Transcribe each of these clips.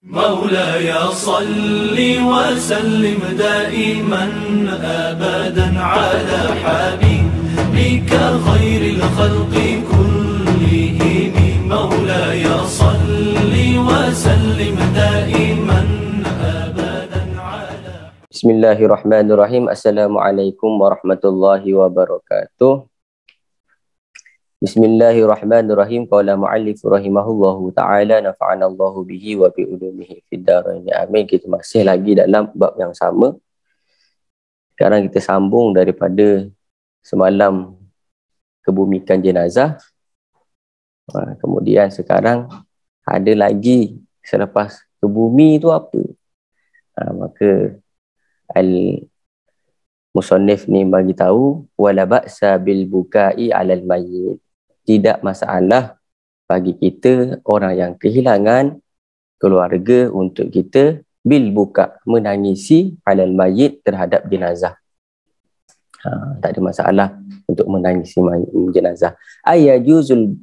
مولاي صل وسلم دائما أبدا على حبيبك خير الخلق كلهم مولاي صل وسلم دائما أبدا على. Bismillahirrahmanirrahim. Assalamualaikum warahmatullahi wabarakatuh. Bismillahirrahmanirrahim. Qala mu'allif rahimahullahu ta'ala nafa'ana Allahu bihi wa bi ulumihi fid dharain. Amin. Kita masih lagi dalam bab yang sama. Sekarang kita sambung daripada semalam kebumikan jenazah. Kemudian sekarang ada lagi selepas kebumi itu apa? Maka al-musannif ni bagi tahu wala ba'sa bil bukai 'alal mayyit. Tidak masalah bagi kita orang yang kehilangan keluarga untuk kita bil buka, menangisi 'alal mayyit, terhadap jenazah. Tak ada masalah untuk menangisi jenazah. Yajuzu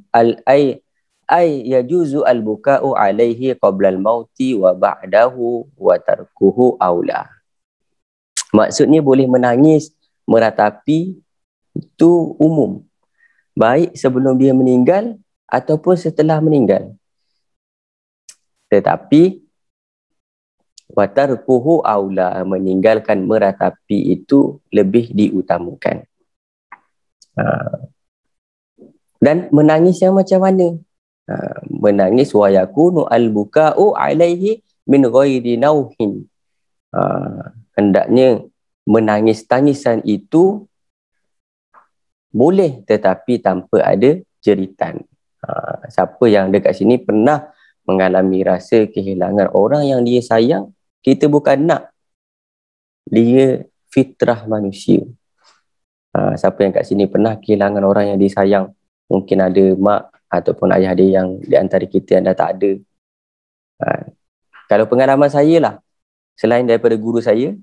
al buka'u alaihi qabla al mauti wa ba'dahu wa tarkuhu aula. Maksudnya boleh menangis, meratapi itu umum. Baik sebelum dia meninggal ataupun setelah meninggal. Tetapi watarkuhu aula, meninggalkan meratapi itu lebih diutamakan. Dan menangis yang macam mana? Menangis wa yakunu al-buka'u alaihi min ghairi nauhin. Hendaknya menangis tangisan itu boleh tetapi tanpa ada jeritan. Siapa yang dekat sini pernah mengalami rasa kehilangan orang yang dia sayang, kita bukan nak, dia fitrah manusia. Siapa yang kat sini pernah kehilangan orang yang dia sayang, mungkin ada mak ataupun ayah dia yang di antara kita yang dah tak ada. Kalau pengalaman saya lah, selain daripada guru saya,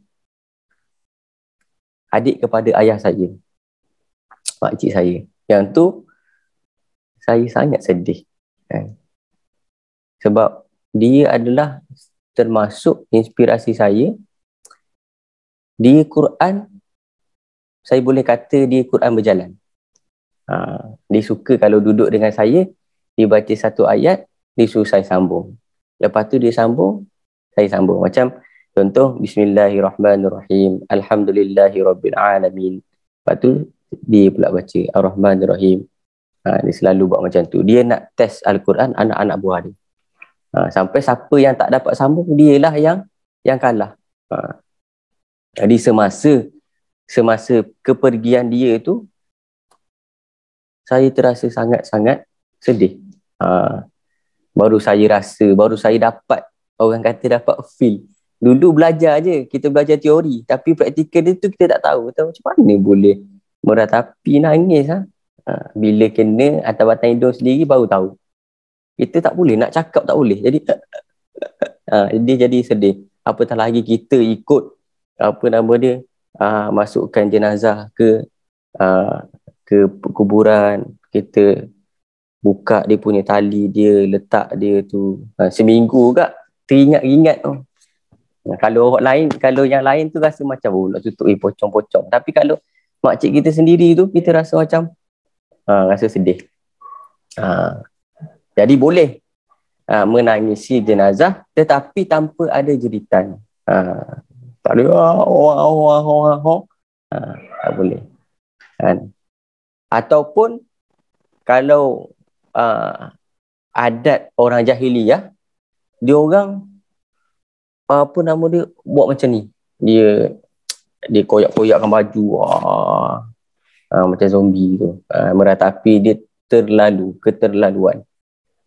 adik kepada ayah saya, makcik saya, yang tu saya sangat sedih. Sebab dia adalah termasuk inspirasi saya. Dia Quran, saya boleh kata dia Quran berjalan. Dia suka kalau duduk dengan saya, dia baca satu ayat, dia suruh saya sambung. Lepas tu dia sambung, saya sambung. Macam contoh, Bismillahirrahmanirrahim, Alhamdulillahirrabbilalamin. Lepas tu dia pula baca Ar-Rahmanirrahim. Dia selalu buat macam tu. Dia nak test Al-Quran anak-anak buah dia. Sampai siapa yang tak dapat sambung, dia lah yang kalah. Jadi semasa kepergian dia tu, saya terasa sangat-sangat sedih. Baru saya dapat, orang kata dapat feel. Dulu belajar je, kita belajar teori, tapi praktikal dia tu kita tak tahu. Macam mana boleh meratapi nangis. Bila kena atas batang hidung sendiri baru tahu. Kita tak boleh, nak cakap tak boleh. Jadi dia jadi sedih. Apatah lagi kita ikut masukkan jenazah ke kuburan, kita buka dia punya tali, dia letak dia tu seminggu kak, teringat-ingat tu. Kalau orang lain, kalau yang lain tu rasa macam nak tutup pocong-pocong. Tapi kalau makcik kita sendiri tu, kita rasa macam rasa sedih. Jadi boleh menangisi jenazah tetapi tanpa ada jeritan. Tak ada tak boleh. Ataupun kalau adat orang jahiliyah, dia orang buat macam ni. Dia koyak-koyakkan baju. Macam zombie tu. Meratapi dia keterlaluan.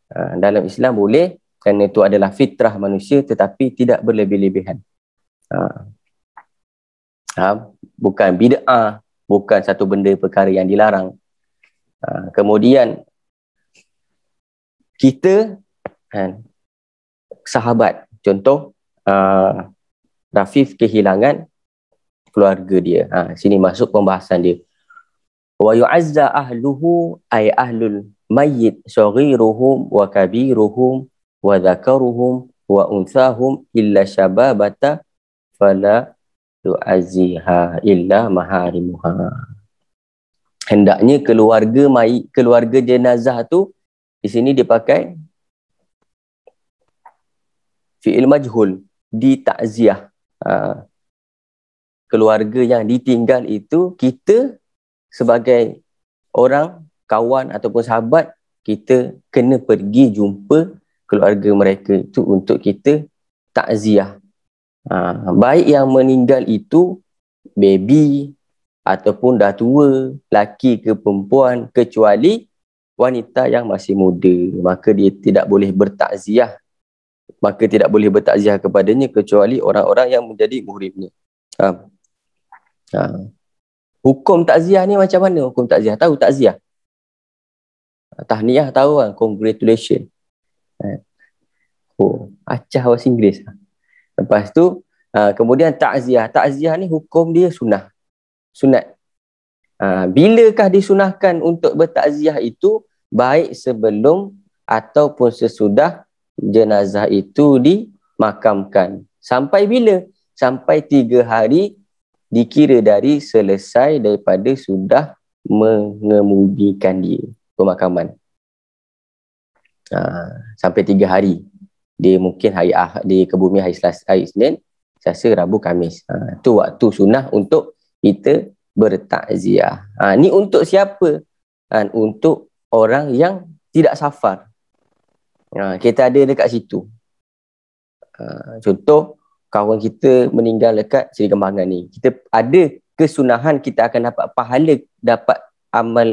Dalam Islam boleh, kerana itu adalah fitrah manusia, tetapi tidak berlebih-lebihan. Bukan bid'ah, bukan satu benda perkara yang dilarang. Kemudian kita sahabat, contoh Rafif kehilangan keluarga dia. Sini masuk pembahasan dia. Wa yu'azza ahluhu ay ahlul mayyit saghiruhum wa kabiruhum wa dhakaruhum wa unsahum illa syababata fala tu'aziha illa maharimuha. Hendaknya keluarga jenazah tu di sini dipakai fi'il majhul, di takziah. Keluarga yang ditinggal itu, kita sebagai orang kawan ataupun sahabat, kita kena pergi jumpa keluarga mereka itu untuk kita takziah. Baik yang meninggal itu baby ataupun dah tua, laki ke perempuan, kecuali wanita yang masih muda, maka dia tidak boleh bertakziah. Maka tidak boleh bertakziah kepadanya kecuali orang-orang yang menjadi muhrimnya. Hukum takziah ni macam mana? Hukum takziah, tahu takziah? Tahniah tahu kan? Congratulations. Acah bahasa Inggeris. Lepas tu, kemudian takziah. Takziah ni hukum dia sunat. Bilakah disunahkan untuk bertakziah itu? Baik sebelum ataupun sesudah jenazah itu dimakamkan. Sampai bila? Sampai 3 hari dikira dari selesai daripada sudah mengemudikan dia, pemakaman. Sampai 3 hari. Dia mungkin hari Ahad, dia ke bumi hari Isnin, Selasa, Rabu, Khamis. Tu waktu sunnah untuk kita bertakziah. Ni untuk siapa? Untuk orang yang tidak safar. Kita ada dekat situ. Contoh, kawan kita meninggal dekat Seri Kembangan ni. Kita ada kesunahan, kita akan dapat pahala, dapat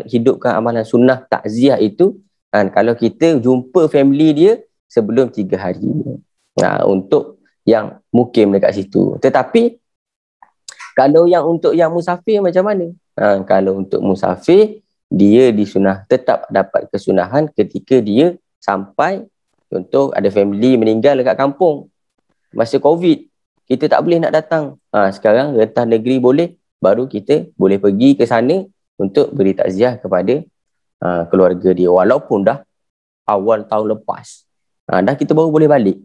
hidupkan amalan sunnah takziah itu. Kalau kita jumpa family dia sebelum 3 hari. Untuk yang mukim dekat situ. Tetapi kalau yang untuk yang musafir macam mana? Kalau untuk musafir, dia tetap dapat kesunahan ketika dia sampai. Contoh, ada family meninggal dekat kampung masa COVID, kita tak boleh nak datang. Sekarang rentah negeri boleh, baru kita boleh pergi ke sana untuk beri takziah kepada keluarga dia, walaupun dah awal tahun lepas. Dah kita baru boleh balik.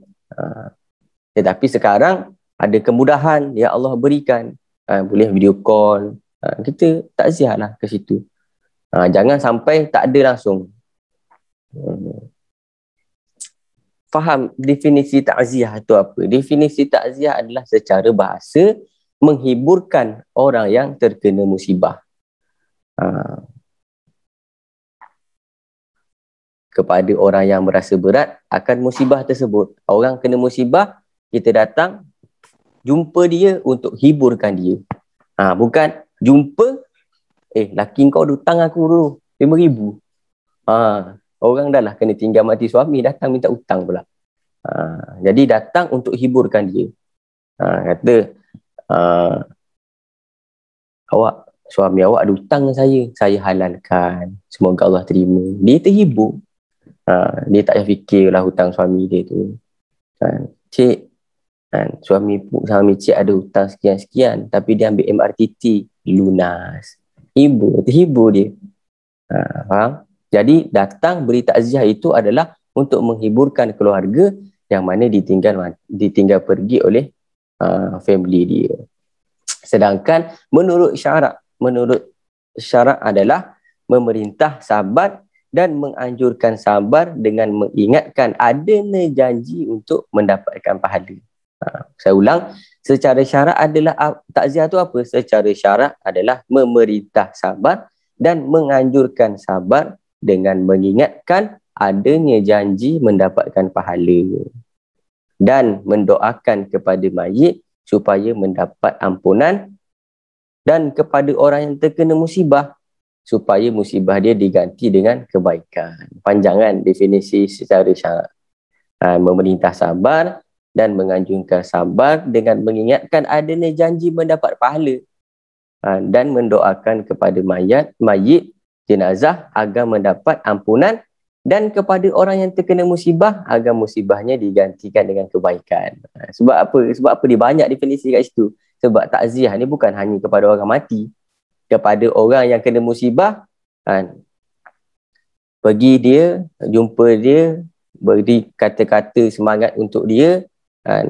Tetapi sekarang ada kemudahan yang Allah berikan. Boleh video call. Kita takziah lah ke situ. Jangan sampai tak ada langsung. Faham definisi takziah itu apa? Definisi takziah adalah secara bahasa menghiburkan orang yang terkena musibah. Kepada orang yang merasa berat akan musibah tersebut. Orang kena musibah, kita datang jumpa dia untuk hiburkan dia. Bukan jumpa, laki kau hutang aku dulu 5,000. Orang dah lah kena tinggal mati suami, datang minta hutang pula. Jadi datang untuk hiburkan dia. Kata, suami awak ada hutang dengan saya halalkan, semoga Allah terima. Dia terhibur. Dia tak payah fikirlah hutang suami dia tu. Cik, suami cik ada hutang sekian-sekian, tapi dia ambil MRTT, lunas. Terhibur dia. Faham? Jadi datang beri takziah itu adalah untuk menghiburkan keluarga yang mana ditinggal pergi oleh family dia. Sedangkan menurut syarak adalah memerintah sabar dan menganjurkan sabar dengan mengingatkan adanya janji untuk mendapatkan pahala. Saya ulang, secara syarak adalah takziah itu apa? Secara syarak adalah memerintah sabar dan menganjurkan sabar dengan mengingatkan adanya janji mendapatkan pahala dan mendoakan kepada mayit supaya mendapat ampunan, dan kepada orang yang terkena musibah supaya musibah dia diganti dengan kebaikan. Panjangan definisi secara syarak. Memerintah sabar dan menganjurkan sabar dengan mengingatkan adanya janji mendapat pahala dan mendoakan kepada mayit jenazah agar mendapat ampunan, dan kepada orang yang terkena musibah agar musibahnya digantikan dengan kebaikan. Sebab apa? Sebab apa dia banyak definisi kat situ? Sebab takziah ni bukan hanya kepada orang mati, kepada orang yang kena musibah, pergi dia, jumpa dia, beri kata-kata semangat untuk dia, kan,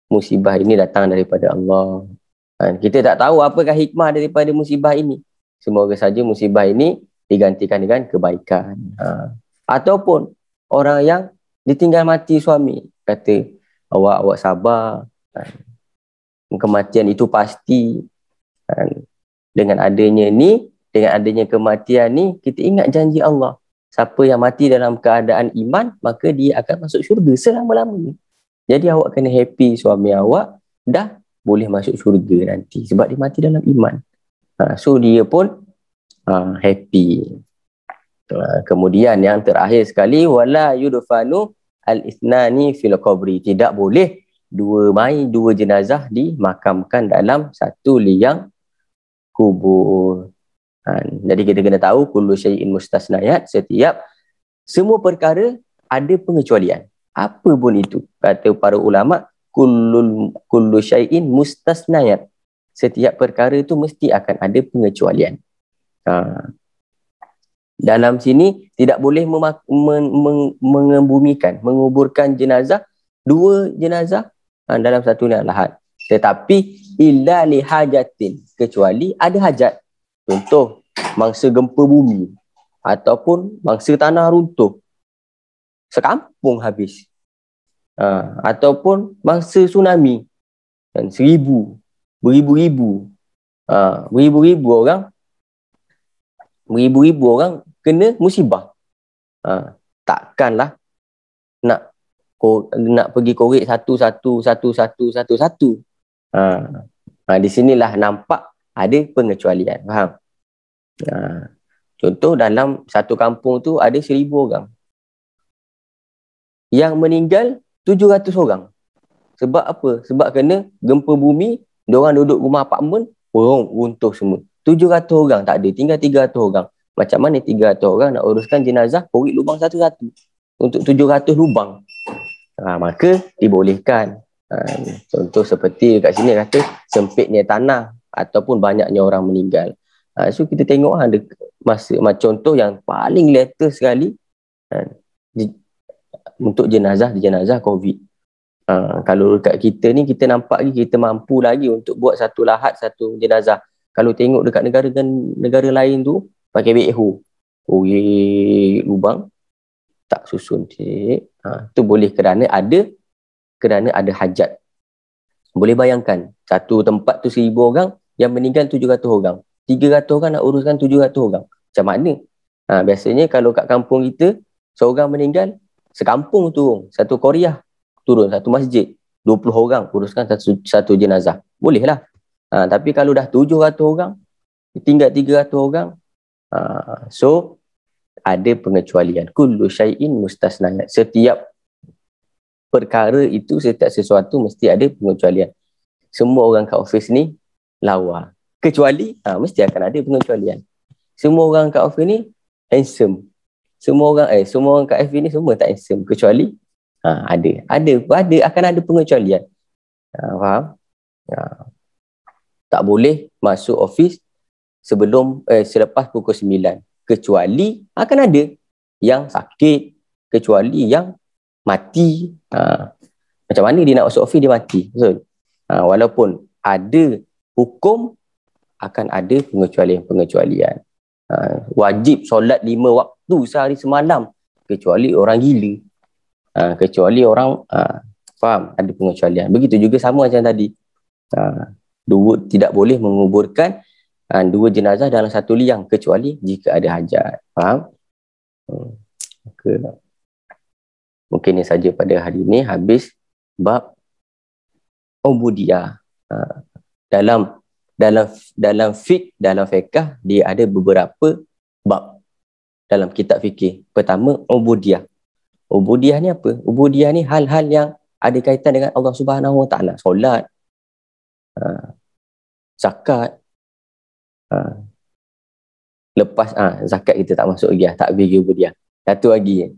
musibah ini datang daripada Allah. Kan, kita tak tahu apakah hikmah daripada musibah ini. Semoga saja musibah ini digantikan dengan kebaikan. Ataupun orang yang ditinggal mati suami, kata awak sabar, kan, kematian itu pasti. Kan, dengan adanya kematian ni, kita ingat janji Allah. Siapa yang mati dalam keadaan iman, maka dia akan masuk syurga selama-lamanya. Jadi awak kena happy suami awak dah boleh masuk syurga nanti sebab dia mati dalam iman. So dia pun happy. Kemudian yang terakhir sekali, wala yudfanu al-ithnani fil qabri. Tidak boleh dua jenazah dimakamkan dalam satu liang kubur. Jadi kita kena tahu kullu syai'in mustasnayat, semua perkara ada pengecualian. Apa pun itu, kata para ulama, kullu syai'in mustasnayat. Setiap perkara itu mesti akan ada pengecualian. Dalam sini tidak boleh menguburkan jenazah, dua jenazah dalam satu lahat. Tetapi illa li hajatin, kecuali ada hajat. Contoh, mangsa gempa bumi ataupun mangsa tanah runtuh, sekampung habis. Ataupun mangsa tsunami, dan beribu-ribu orang kena musibah. Takkanlah nak pergi korek satu. Di sinilah nampak ada pengecualian. Faham? Contoh, dalam satu kampung tu ada 1,000 orang. Yang meninggal 700 orang. Sebab apa? Sebab kena gempa bumi, diorang duduk rumah apartmen, runtuh semua. 700 orang tak ada, tinggal 300 orang. Macam mana 300 orang nak uruskan jenazah, korek lubang satu-satu untuk 700 lubang? Maka dibolehkan. Contoh seperti kat sini kata sempitnya tanah ataupun banyaknya orang meninggal. So kita tengok ada contoh yang paling latest sekali untuk jenazah COVID. Kalau dekat kita ni, kita nampak lagi kita mampu lagi untuk buat satu lahat, satu jenazah. Kalau tengok dekat negara lain tu pakai backhoe, lubang tak susun cik. Tu boleh kerana ada hajat. Boleh bayangkan satu tempat tu 1,000 orang, yang meninggal 700 orang. 300 orang nak uruskan 700 orang. Macam mana? Biasanya kalau kat kampung kita, seorang meninggal, sekampung turun, satu Korea turun, satu masjid, 20 orang uruskan satu jenazah. Bolehlah. Tapi kalau dah 700 orang, tinggal 300 orang, so ada pengecualian. Kullu syai'in mustasnayat. Setiap perkara itu, setiap sesuatu mesti ada pengecualian. Semua orang kat office ni lawa. Kecuali, mesti akan ada pengecualian. Semua orang kat office ni handsome. Semua orang kat FB ni semua tak handsome. Kecuali, akan ada pengecualian. Faham? Tak boleh masuk office selepas pukul 9. Kecuali akan ada yang sakit, kecuali yang mati. Macam mana dia nak masuk office, dia mati. Betul? Walaupun ada hukum, akan ada pengecualian. Wajib solat 5 waktu sehari semalam, kecuali orang gila. Kecuali orang faham, ada pengecualian. Begitu juga sama macam tadi. Tidak boleh menguburkan dua jenazah dalam satu liang, kecuali jika ada hajat. Faham? Mungkin ini saja pada hari ini. Habis bab ubudiyah. Dalam fiqh, dia ada beberapa bab dalam kitab fikih. Pertama, ubudiyah. Ubudiyah ni apa? Ubudiyah ni hal-hal yang ada kaitan dengan Allah Subhanahu Wa Taala. Solat, zakat. Lepas zakat kita tak masuk lagi, tak bagi ubudiyah. Satu lagi.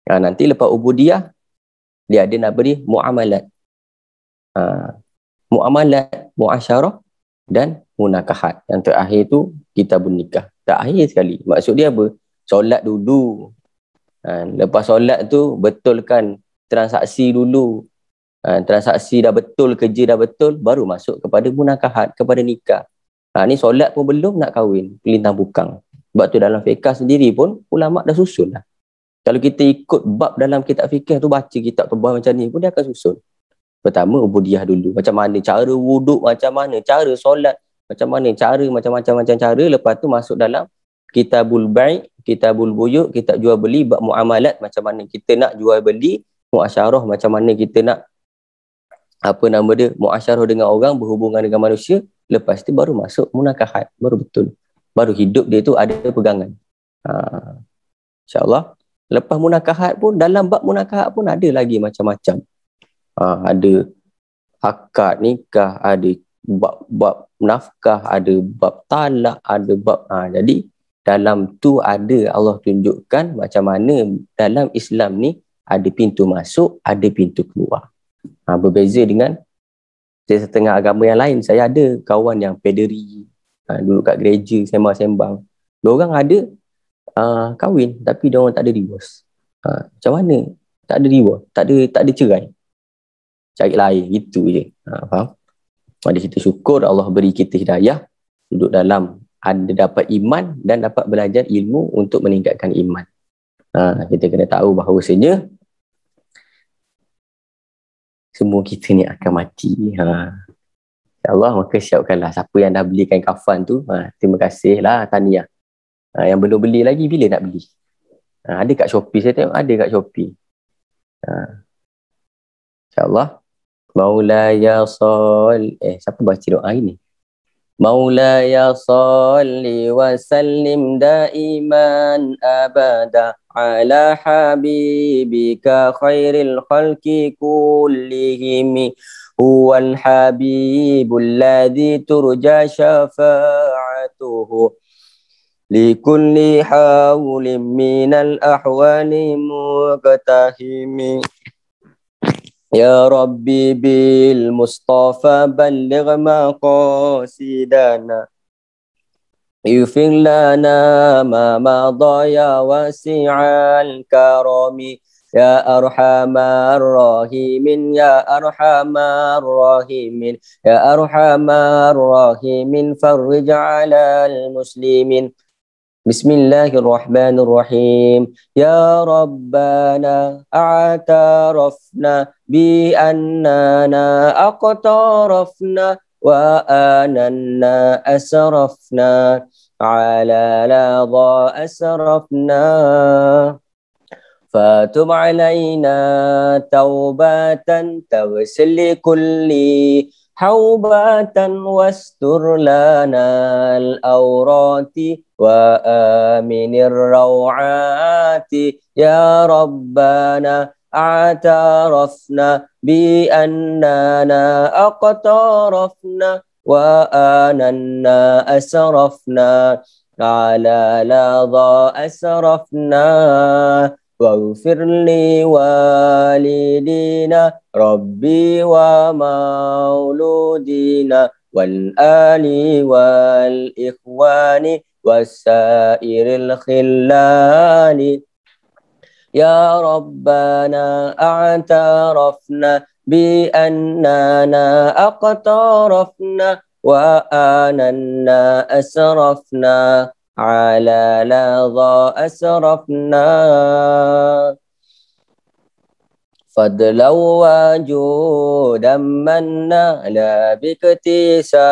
Nanti lepas ubudiyah, dia ada nama dia muamalat. Muamalat, muasyarah dan munakahat. Yang terakhir tu kitabun nikah. Terakhir sekali. Maksud dia apa? Solat dulu. Lepas solat tu betulkan transaksi dulu. Transaksi dah betul, kerja dah betul, baru masuk kepada munakahat, kepada nikah. Ni solat pun belum nak kahwin, pelintang bukang. Sebab tu dalam fiqh sendiri pun ulama dah susun lah. Kalau kita ikut bab dalam kitab fikih tu, baca kitab tebal macam ni pun dia akan susun. Pertama ubudiah dulu, macam mana cara wuduk, macam mana cara solat, macam mana cara, macam-macam cara. Lepas tu masuk dalam kitabul bai', kitabul buyuk, kitab jual beli, bab muamalat, macam mana kita nak jual beli, muasyarah, macam mana kita nak muasyarah dengan orang, berhubungan dengan manusia. Lepas tu baru masuk munakahat, baru betul, baru hidup dia tu ada pegangan. InsyaAllah. Lepas munakahat pun, dalam bab munakahat pun ada lagi macam-macam. Ada akad nikah, ada bab nafkah, ada bab talak, ada bab jadi dalam tu ada Allah tunjukkan macam mana dalam Islam ni ada pintu masuk, ada pintu keluar. Berbeza dengan setengah agama yang lain. Saya ada kawan yang pederi, duduk kat gereja sembang-sembang. Diorang ada kahwin tapi diorang tak ada divorce. Macam mana? Tak ada divorce, tak ada cerai. Cari lain, gitu je. Faham? Mari kita syukur Allah beri kita hidayah, duduk dalam, ada dapat iman dan dapat belajar ilmu untuk meningkatkan iman. Kita kena tahu bahawasanya semua kita ni akan mati. InsyaAllah, maka siapkanlah. Siapa yang dah beli kain kafan tu, terima kasih lah, tahniah. Yang belum beli lagi, bila nak beli? Ada kat Shopee, saya tengok ada kat Shopee. InsyaAllah. Maulaya siapa baca doa ini? Maulaya salli wa sallim daiman abada ala habibika khairil khalqi kullihim huwal habibul ladzi turja syafa'atuhu likulli hawlin minal ahwani muqtahimi. Ya Rabbi bil Mustafa balligh maqasidana Yufir lana ma madha ya wasi'al karami Ya arhamar rahimin Ya arhamar rahimin Ya arhamar rahimin Farrij ala al-muslimin. Bismillahirrahmanirrahim. Ya Rabbana a'tarafna bi annana aqtarafna wa ananna asrafna ala ladha asrafna fatub alayna taubatan tawsil kulli haubatan wastur lana al-awrati wa aminir rawati ya Rabbana a'tarafna bi annana aqtarafna wa ananna asrafna ala ladha asrafna waghfir li walidina rabbi wa mauludina wal ali wal ikhwani wasairil khillani. Ya Rabbana a'tarafna bi annana aqtarafna wa ananna asrafna ala ladha asrafna fadlaw wajudan manna la biktisabi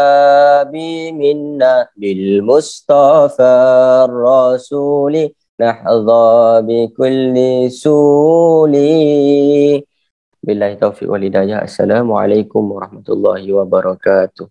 minna bil Mustafa rasuli nahdha bi kulli suli. Billahi taufiq wal hidayah. Assalamualaikum warahmatullahi wabarakatuh.